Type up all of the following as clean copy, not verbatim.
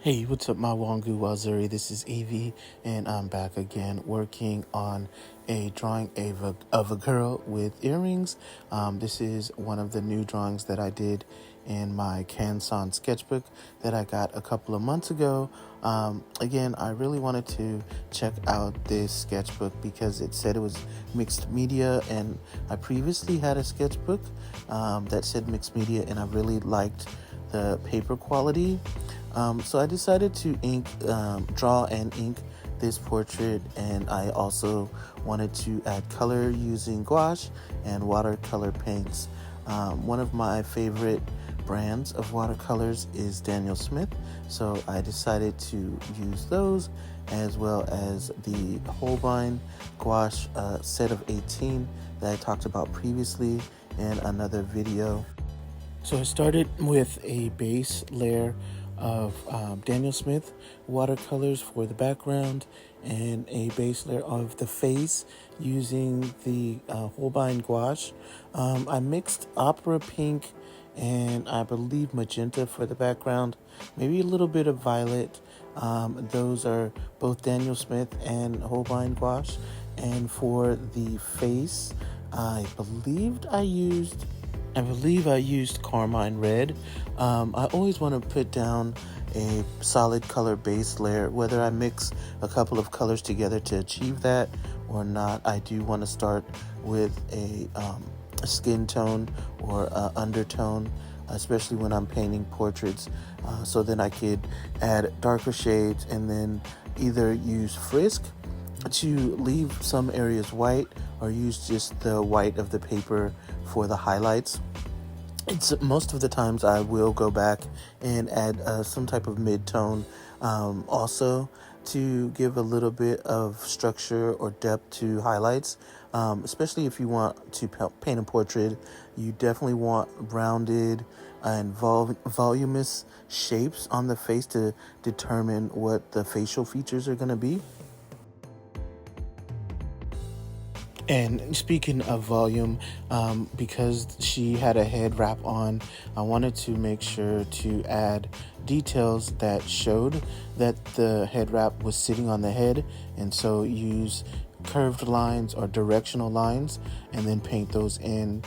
Hey, what's up, my Wangu Wazuri? This is Evie, and I'm back again working on a drawing of a girl with earrings. This is one of the new drawings that I did in my Canson Sketchbook that I got a couple of months ago. Again, I really wanted to check out this sketchbook because it said it was mixed media, and I previously had a sketchbook that said mixed media, and I really liked the paper quality. So I decided to draw and ink this portrait, and I also wanted to add color using gouache and watercolor paints. One of my favorite brands of watercolors is Daniel Smith, so I decided to use those as well as the Holbein gouache set of 18 that I talked about previously in another video. So I started with a base layer of Daniel Smith watercolors for the background and a base layer of the face using the Holbein gouache. I mixed opera pink and I believe magenta for the background, maybe a little bit of violet. Those are both Daniel Smith and Holbein gouache. And for the face, I believe I used carmine red. I always want to put down a solid color base layer, whether I mix a couple of colors together to achieve that or not. I do want to start with a skin tone or undertone, especially when I'm painting portraits, so then I could add darker shades and then either use Frisk to leave some areas white or use just the white of the paper for the highlights. It's most of the times I will go back and add some type of mid-tone also to give a little bit of structure or depth to highlights, especially if you want to paint a portrait. You definitely want rounded and voluminous shapes on the face to determine what the facial features are going to be. And speaking of volume, because she had a head wrap on, I wanted to make sure to add details that showed that the head wrap was sitting on the head, and so use curved lines or directional lines and then paint those in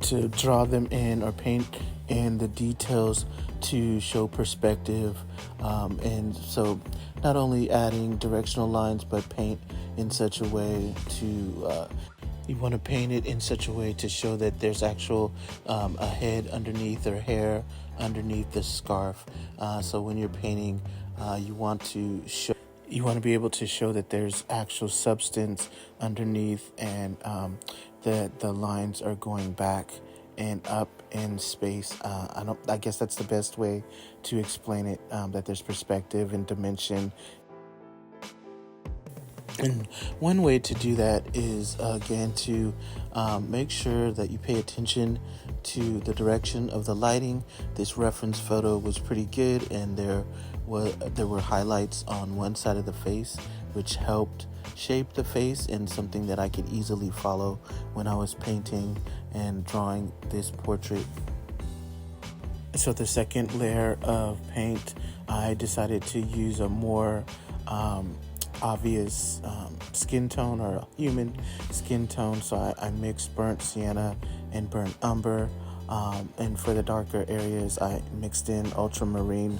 to draw them in or paint in the details to show perspective. And so not only adding directional lines, but paint in such a way to you want to paint it in such a way to show that there's actual a head underneath or hair underneath the scarf. So when you're painting, you want to be able to show that there's actual substance underneath, and that the lines are going back and up in space. I guess that's the best way to explain it, that there's perspective and dimension. And one way to do that is, again, to make sure that you pay attention to the direction of the lighting. This reference photo was pretty good, and there were highlights on one side of the face, which helped shape the face and something that I could easily follow when I was painting and drawing this portrait. So the second layer of paint, I decided to use a more obvious skin tone or human skin tone. So I mixed burnt sienna and burnt umber. And for the darker areas, I mixed in ultramarine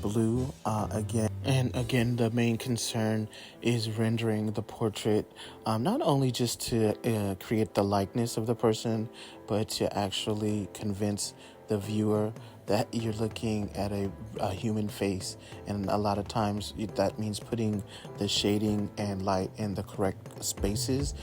blue again. And again, the main concern is rendering the portrait, not only just to create the likeness of the person, but to actually convince the viewer that you're looking at a human face. And a lot of times that means putting the shading and light in the correct spaces,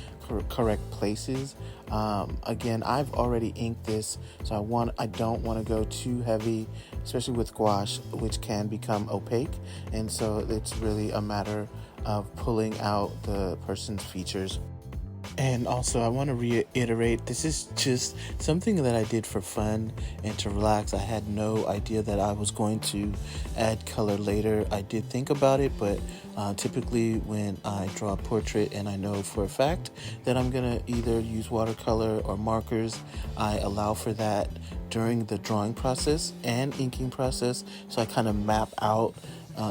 correct places. Again, I've already inked this, so I don't want to go too heavy, especially with gouache, which can become opaque. And so it's really a matter of pulling out the person's features. And also, I want to reiterate, this is just something that I did for fun and to relax. I had no idea that I was going to add color later. I did think about it, but typically when I draw a portrait and I know for a fact that I'm going to either use watercolor or markers, I allow for that during the drawing process and inking process. So I kind of map out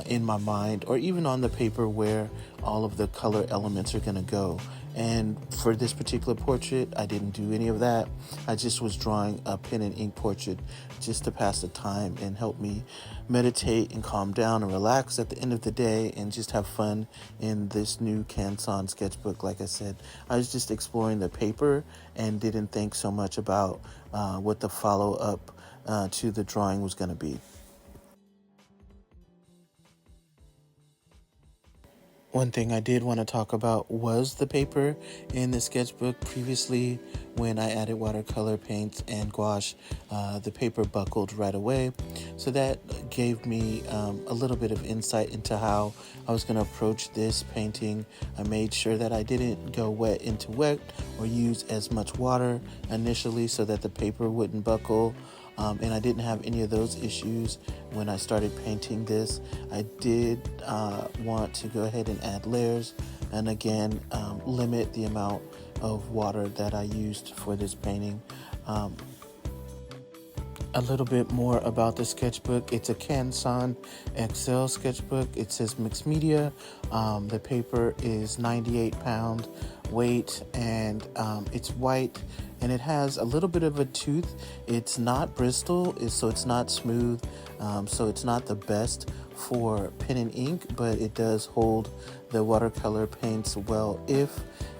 in my mind or even on the paper where all of the color elements are going to go. And for this particular portrait, I didn't do any of that. I just was drawing a pen and ink portrait just to pass the time and help me meditate and calm down and relax at the end of the day and just have fun in this new Canson sketchbook. Like I said, I was just exploring the paper and didn't think so much about what the follow-up to the drawing was going to be. One thing I did want to talk about was the paper in the sketchbook. Previously, when I added watercolor paints and gouache, the paper buckled right away. So that gave me a little bit of insight into how I was going to approach this painting. I made sure that I didn't go wet into wet or use as much water initially so that the paper wouldn't buckle. And I didn't have any of those issues when I started painting this. I did want to go ahead and add layers and again limit the amount of water that I used for this painting. A little bit more about the sketchbook. It's a Canson XL sketchbook. It says mixed media. The paper is 98-pound weight and it's white and it has a little bit of a tooth. It's not Bristol, so it's not smooth, so it's not the best for pen and ink, but it does hold the watercolor paints well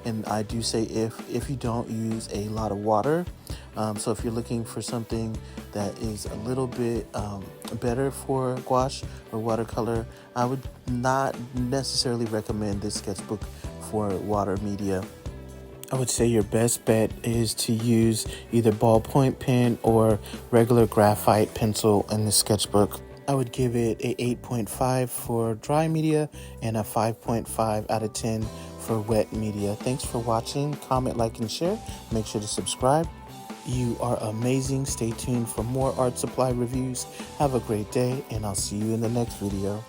and I do say if you don't use a lot of water. So if you're looking for something that is a little bit better for gouache or watercolor, I would not necessarily recommend this sketchbook for water media. I would say your best bet is to use either ballpoint pen or regular graphite pencil in the sketchbook. I would give it a 8.5 for dry media and a 5.5 out of 10 for wet media. Thanks for watching. Comment, like, and share. Make sure to subscribe. You are amazing. Stay tuned for more art supply reviews. Have a great day, and I'll see you in the next video.